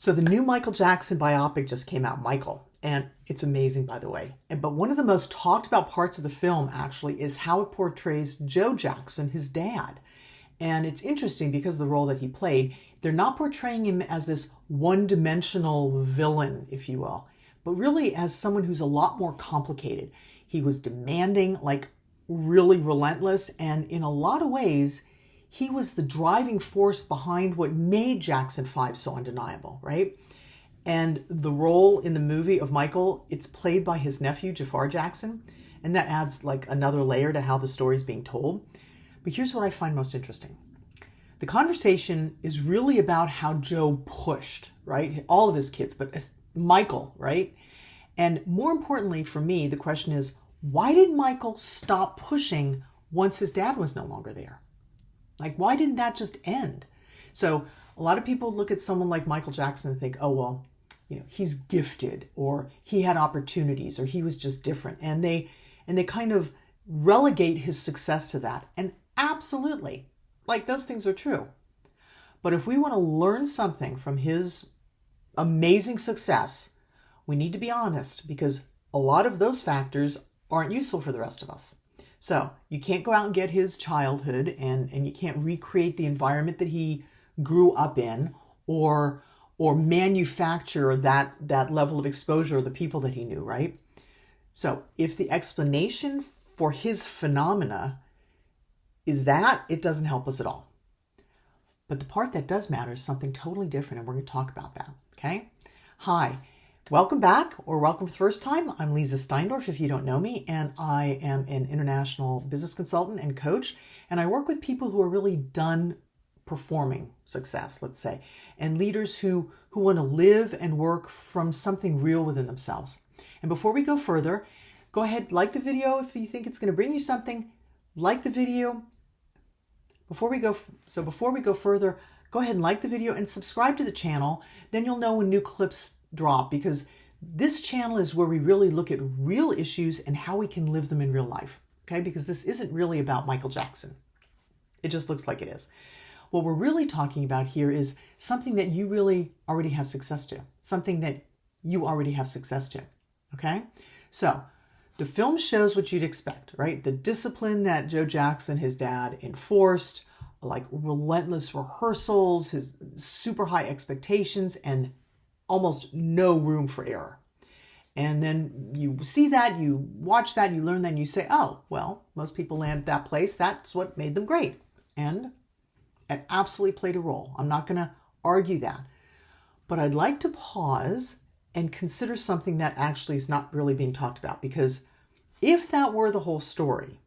So the new Michael Jackson biopic just came out, Michael, and it's amazing, by the way. But one of the most talked about parts of the film actually is how it portrays Joe Jackson, his dad. And it's interesting because of the role that he played. They're not portraying him as this one-dimensional villain, if you will, but really as someone who's a lot more complicated. He was demanding, like really relentless, and in a lot of ways, he was the driving force behind what made Jackson 5 so undeniable, right? And the role in the movie of Michael, it's played by his nephew, Jafar Jackson, and that adds like another layer to how the story is being told. But here's what I find most interesting. The conversation is really about how Joe pushed, right? All of his kids, but Michael, right? And more importantly for me, the question is, why did Michael stop pushing once his dad was no longer there? Like, why didn't that just end? So a lot of people look at someone like Michael Jackson and think, oh, well, he's gifted, or he had opportunities, or he was just different. And they kind of relegate his success to that. And absolutely, like, those things are true. But if we want to learn something from his amazing success, we need to be honest, because a lot of those factors aren't useful for the rest of us. So you can't go out and get his childhood, and you can't recreate the environment that he grew up in, or manufacture that level of exposure of the people that he knew, right? So if the explanation for his phenomena is that, it doesn't help us at all. But the part that does matter is something totally different, and we're going to talk about that, okay? Hi. Welcome back, or welcome for the first time. I'm Leeza Steindorf, if you don't know me, and I am an international business consultant and coach, and I work with people who are really done performing success, let's say, and leaders who want to live and work from something real within themselves. And before we go further, go ahead, like the video if you think it's going to bring you something. Like the video. Before we go further, go ahead and like the video and subscribe to the channel. Then you'll know when new clips drop, because this channel is where we really look at real issues and how we can live them in real life. Okay? Because this isn't really about Michael Jackson. It just looks like it is. What we're really talking about here is something that you really already have success to. Something that you already have success to. Okay? So, the film shows what you'd expect, right? The discipline that Joe Jackson, his dad, enforced, like relentless rehearsals, his super high expectations, and almost no room for error. And then you see that, you watch that, you learn that, and you say, oh, well, most people land at that place. That's what made them great. And it absolutely played a role. I'm not going to argue that. But I'd like to pause and consider something that actually is not really being talked about. Because if that were the whole story,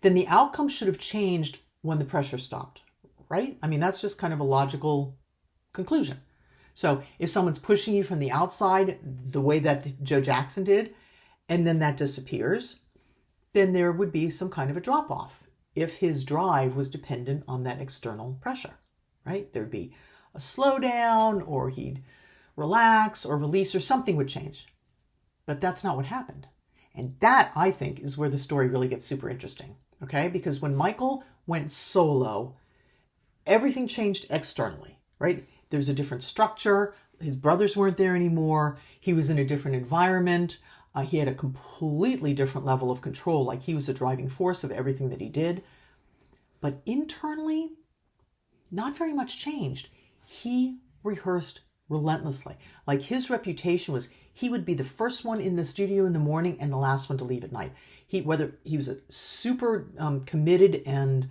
then the outcome should have changed when the pressure stopped, right? I mean, that's just kind of a logical conclusion. So if someone's pushing you from the outside the way that Joe Jackson did, and then that disappears, then there would be some kind of a drop-off if his drive was dependent on that external pressure, right? There'd be a slowdown, or he'd relax or release, or something would change. But that's not what happened. And that, I think, is where the story really gets super interesting, okay? Because when Michael went solo, everything changed externally, right? There's a different structure. His brothers weren't there anymore. He was in a different environment. He had a completely different level of control, like he was the driving force of everything that he did. But internally, not very much changed. He rehearsed relentlessly. Like, his reputation was he would be the first one in the studio in the morning and the last one to leave at night. Whether he was a super committed and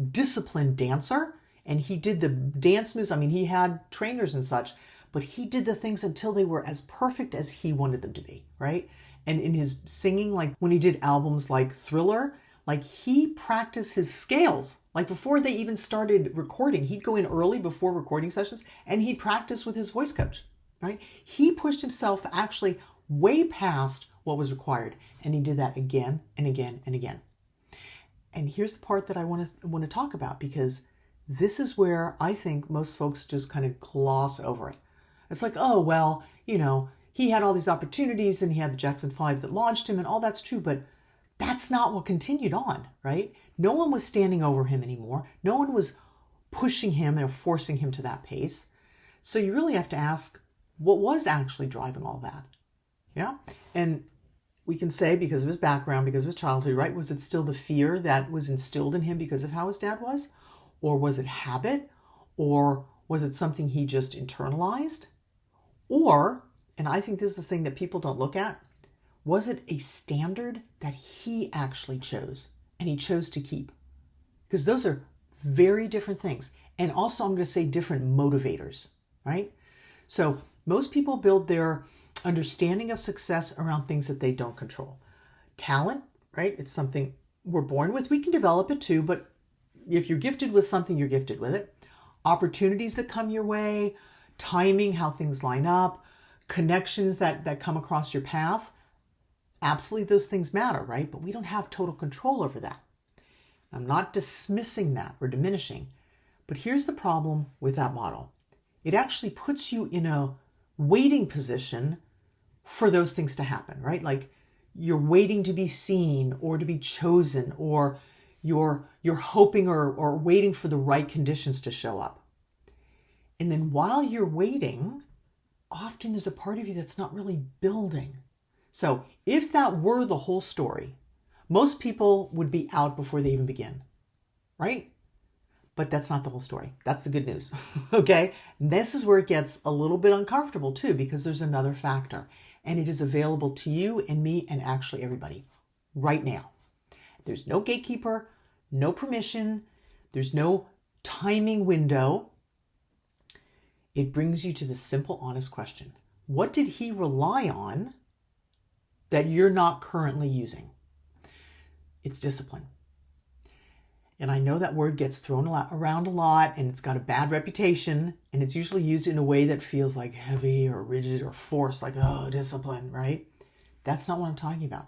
disciplined dancer, and he did the dance moves. I mean, he had trainers and such, but he did the things until they were as perfect as he wanted them to be, right? And in his singing, like when he did albums like Thriller, like he practiced his scales. Like before they even started recording, he'd go in early before recording sessions and he'd practice with his voice coach, right? He pushed himself actually way past what was required. And he did that again and again and again. And here's the part that I want to talk about, because this is where I think most folks just kind of gloss over it. It's like, oh, well, he had all these opportunities and he had the Jackson 5 that launched him, and all that's true, but that's not what continued on, right? No one was standing over him anymore. No one was pushing him or forcing him to that pace. So you really have to ask, what was actually driving all that? Yeah. And we can say because of his background, because of his childhood, right? Was it still the fear that was instilled in him because of how his dad was? Or was it habit? Or was it something he just internalized? Or, and I think this is the thing that people don't look at, was it a standard that he actually chose and he chose to keep? Because those are very different things. And also, I'm going to say different motivators, right? So most people build their understanding of success around things that they don't control. Talent, right? It's something we're born with. We can develop it too, but if you're gifted with something, you're gifted with it. Opportunities that come your way, timing, how things line up, connections that come across your path. Absolutely, those things matter, right? But we don't have total control over that. I'm not dismissing that or diminishing, but here's the problem with that model. It actually puts you in a waiting position for those things to happen, right? Like you're waiting to be seen or to be chosen, or you're hoping or waiting for the right conditions to show up. And then while you're waiting, often there's a part of you that's not really building. So if that were the whole story, most people would be out before they even begin, right? But that's not the whole story. That's the good news, okay? And this is where it gets a little bit uncomfortable too, because there's another factor, and it is available to you and me and actually everybody right now. There's no gatekeeper, no permission, there's no timing window. It brings you to the simple, honest question. What did he rely on that you're not currently using? It's discipline. And I know that word gets thrown around a lot, and it's got a bad reputation, and it's usually used in a way that feels like heavy or rigid or forced, like, oh, discipline, right? That's not what I'm talking about.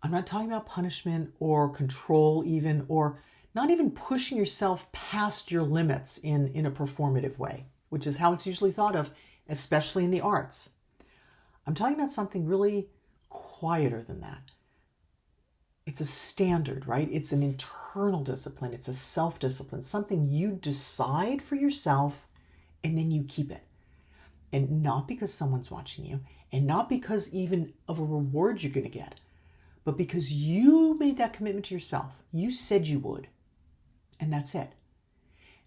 I'm not talking about punishment or control even, or not even pushing yourself past your limits in a performative way, which is how it's usually thought of, especially in the arts. I'm talking about something really quieter than that. It's a standard, right? It's an internal discipline. It's a self-discipline, something you decide for yourself and then you keep it. And not because someone's watching you, and not because even of a reward you're going to get, but because you made that commitment to yourself. You said you would, and that's it.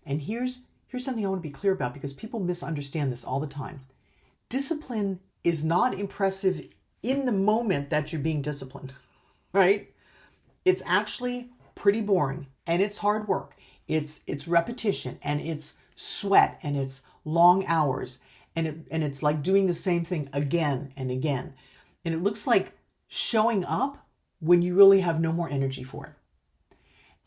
And here's something I want to be clear about, because people misunderstand this all the time. Discipline is not impressive in the moment that you're being disciplined, right? It's actually pretty boring, and it's hard work. It's repetition, and it's sweat, and it's long hours, and it's like doing the same thing again and again. And it looks like showing up when you really have no more energy for it.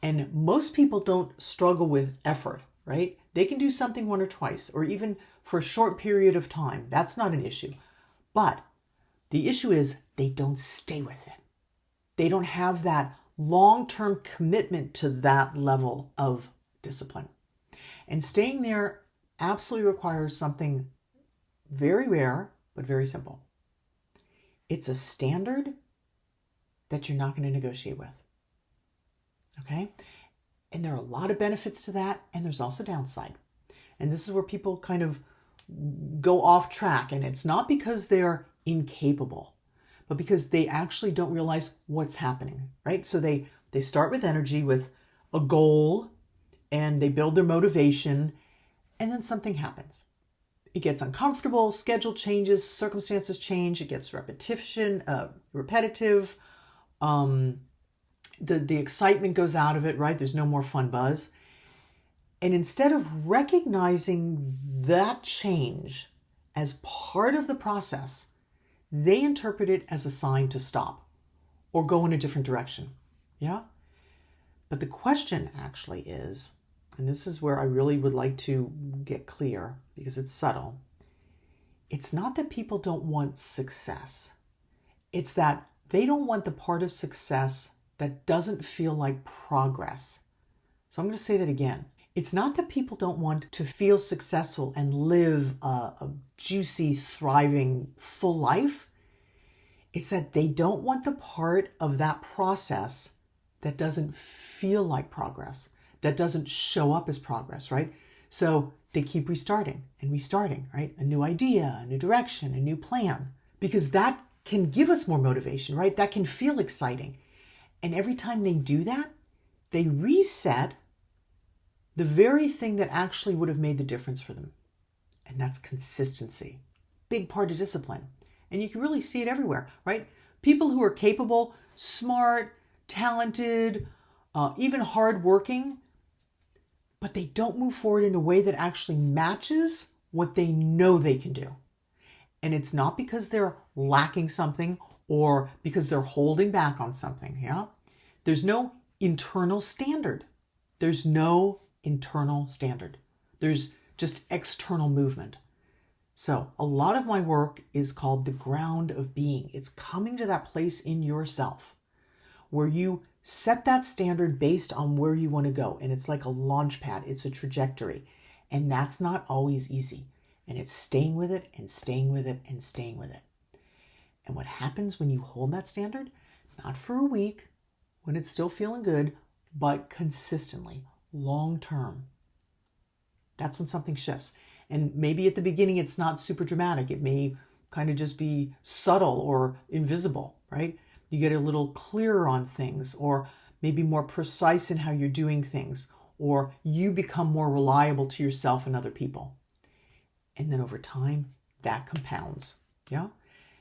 And most people don't struggle with effort, right? They can do something one or twice, or even for a short period of time. That's not an issue. But the issue is they don't stay with it. They don't have that long-term commitment to that level of discipline. And staying there absolutely requires something very rare, but very simple. It's a standard that you're not going to negotiate with. Okay? And there are a lot of benefits to that, and there's also downside. And this is where people kind of go off track, and it's not because they're incapable, but because they actually don't realize what's happening, right? So they start with energy, with a goal, and they build their motivation, and then something happens. It gets uncomfortable, schedule changes, circumstances change, it gets repetitive. The excitement goes out of it, right? There's no more fun buzz. And instead of recognizing that change as part of the process, they interpret it as a sign to stop or go in a different direction. Yeah? But the question actually is, and this is where I really would like to get clear because it's subtle, it's not that people don't want success. It's that they don't want the part of success that doesn't feel like progress. So I'm going to say that again. It's not that people don't want to feel successful and live a juicy, thriving, full life. It's that they don't want the part of that process that doesn't feel like progress, that doesn't show up as progress, right? So they keep restarting and restarting, right? A new idea, a new direction, a new plan, because that can give us more motivation, right? That can feel exciting. And every time they do that, they reset the very thing that actually would have made the difference for them. And that's consistency. Big part of discipline. And you can really see it everywhere, right? People who are capable, smart, talented, even hardworking, but they don't move forward in a way that actually matches what they know they can do. And it's not because they're lacking something or because they're holding back on something. Yeah? There's no internal standard. There's no internal standard. There's just external movement. So a lot of my work is called the ground of being. It's coming to that place in yourself where you set that standard based on where you want to go. And it's like a launch pad. It's a trajectory. And that's not always easy. And it's staying with it and staying with it and staying with it. And what happens when you hold that standard? Not for a week, when it's still feeling good, but consistently, long term. That's when something shifts. And maybe at the beginning, it's not super dramatic. It may kind of just be subtle or invisible, right? You get a little clearer on things, or maybe more precise in how you're doing things, or you become more reliable to yourself and other people. And then over time, that compounds. Yeah?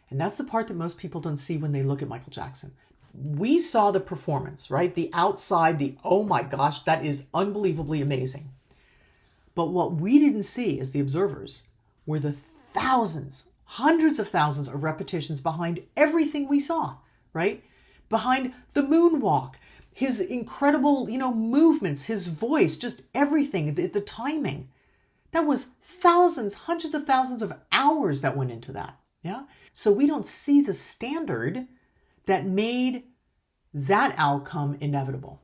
And that's the part that most people don't see when they look at Michael Jackson. We saw the performance, right? The outside, oh my gosh, that is unbelievably amazing. But what we didn't see as the observers were the thousands, hundreds of thousands of repetitions behind everything we saw, right? Behind the moonwalk, his incredible, movements, his voice, just everything, the timing. That was thousands, hundreds of thousands of hours that went into that. Yeah. So we don't see the standard that made that outcome inevitable.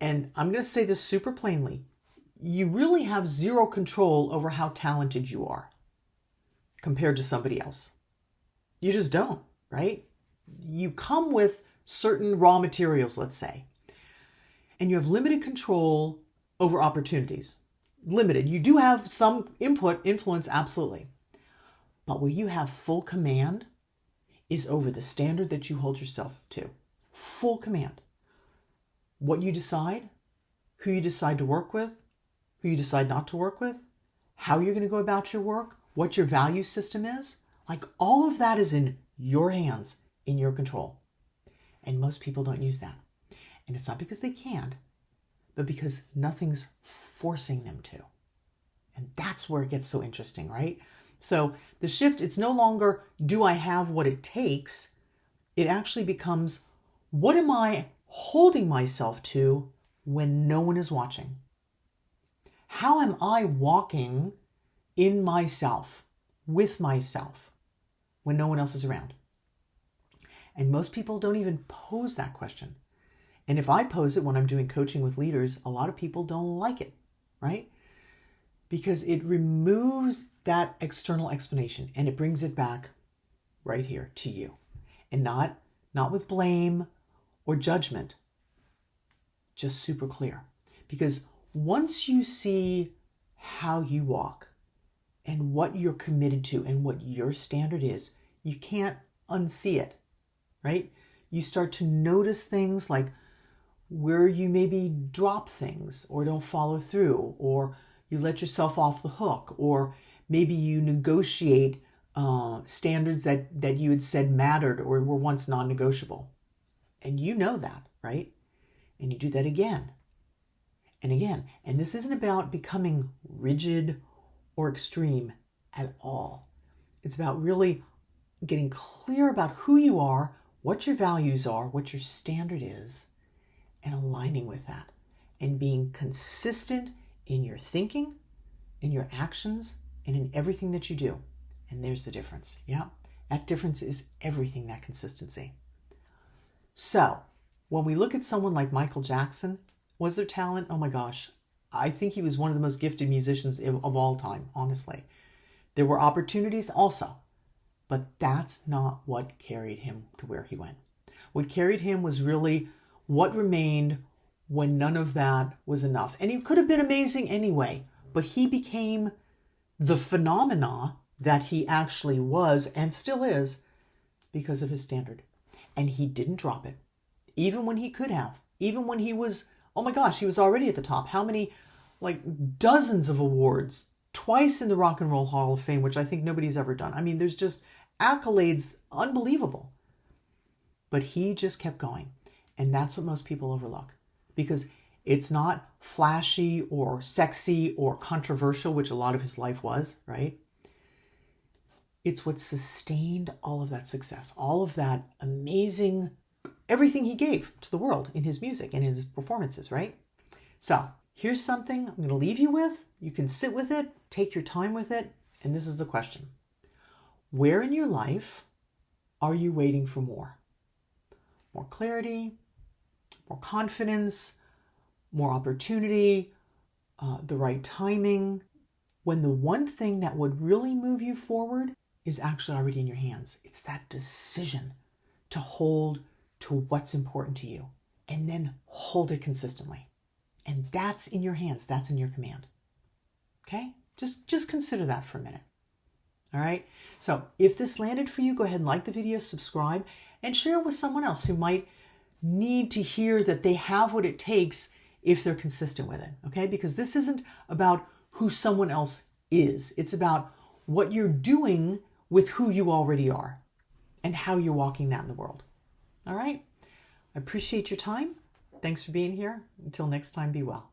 And I'm going to say this super plainly. You really have zero control over how talented you are compared to somebody else. You just don't, right? You come with certain raw materials, let's say, and you have limited control over opportunities. Limited. You do have some input, influence, absolutely. But where you have full command is over the standard that you hold yourself to. Full command. What you decide, who you decide to work with, who you decide not to work with, how you're going to go about your work, what your value system is. Like all of that is in your hands, in your control. And most people don't use that. And it's not because they can't, but because nothing's forcing them to. And that's where it gets so interesting, right? So the shift, it's no longer, do I have what it takes? It actually becomes, what am I holding myself to when no one is watching? How am I walking in myself, with myself, when no one else is around? And most people don't even pose that question. And if I pose it when I'm doing coaching with leaders, a lot of people don't like it, right? Because it removes that external explanation and it brings it back right here to you. And not with blame or judgment, just super clear. Because once you see how you walk and what you're committed to and what your standard is, you can't unsee it, right? You start to notice things like where you maybe drop things or don't follow through, or you let yourself off the hook, or maybe you negotiate standards that you had said mattered or were once non-negotiable. And you know that, right? And you do that again and again. And this isn't about becoming rigid or extreme at all. It's about really getting clear about who you are, what your values are, what your standard is, and aligning with that and being consistent in your thinking, in your actions, and in everything that you do. And there's the difference. Yeah. That difference is everything, that consistency. So when we look at someone like Michael Jackson, was there talent? Oh my gosh. I think he was one of the most gifted musicians of all time, honestly. There were opportunities also, but that's not what carried him to where he went. What carried him was really what remained when none of that was enough. And he could have been amazing anyway, but he became the phenomena that he actually was and still is because of his standard. And he didn't drop it, even when he could have, even when he was, oh my gosh, he was already at the top. How many, like dozens of awards, twice in the Rock and Roll Hall of Fame, which I think nobody's ever done. I mean, there's just accolades, unbelievable. But he just kept going. And that's what most people overlook, because it's not flashy or sexy or controversial, which a lot of his life was, right? It's what sustained all of that success, all of that amazing, everything he gave to the world in his music and his performances, right? So here's something I'm going to leave you with. You can sit with it, take your time with it. And this is the question. Where in your life are you waiting for more? More clarity, more confidence, more opportunity, the right timing, when the one thing that would really move you forward is actually already in your hands. It's that decision to hold to what's important to you and then hold it consistently. And that's in your hands. That's in your command. Okay? Just consider that for a minute. All right? So if this landed for you, go ahead and like the video, subscribe, and share it with someone else who might need to hear that they have what it takes if they're consistent with it. Okay? Because this isn't about who someone else is. It's about what you're doing with who you already are and how you're walking that in the world. All right? I appreciate your time. Thanks for being here. Until next time, be well.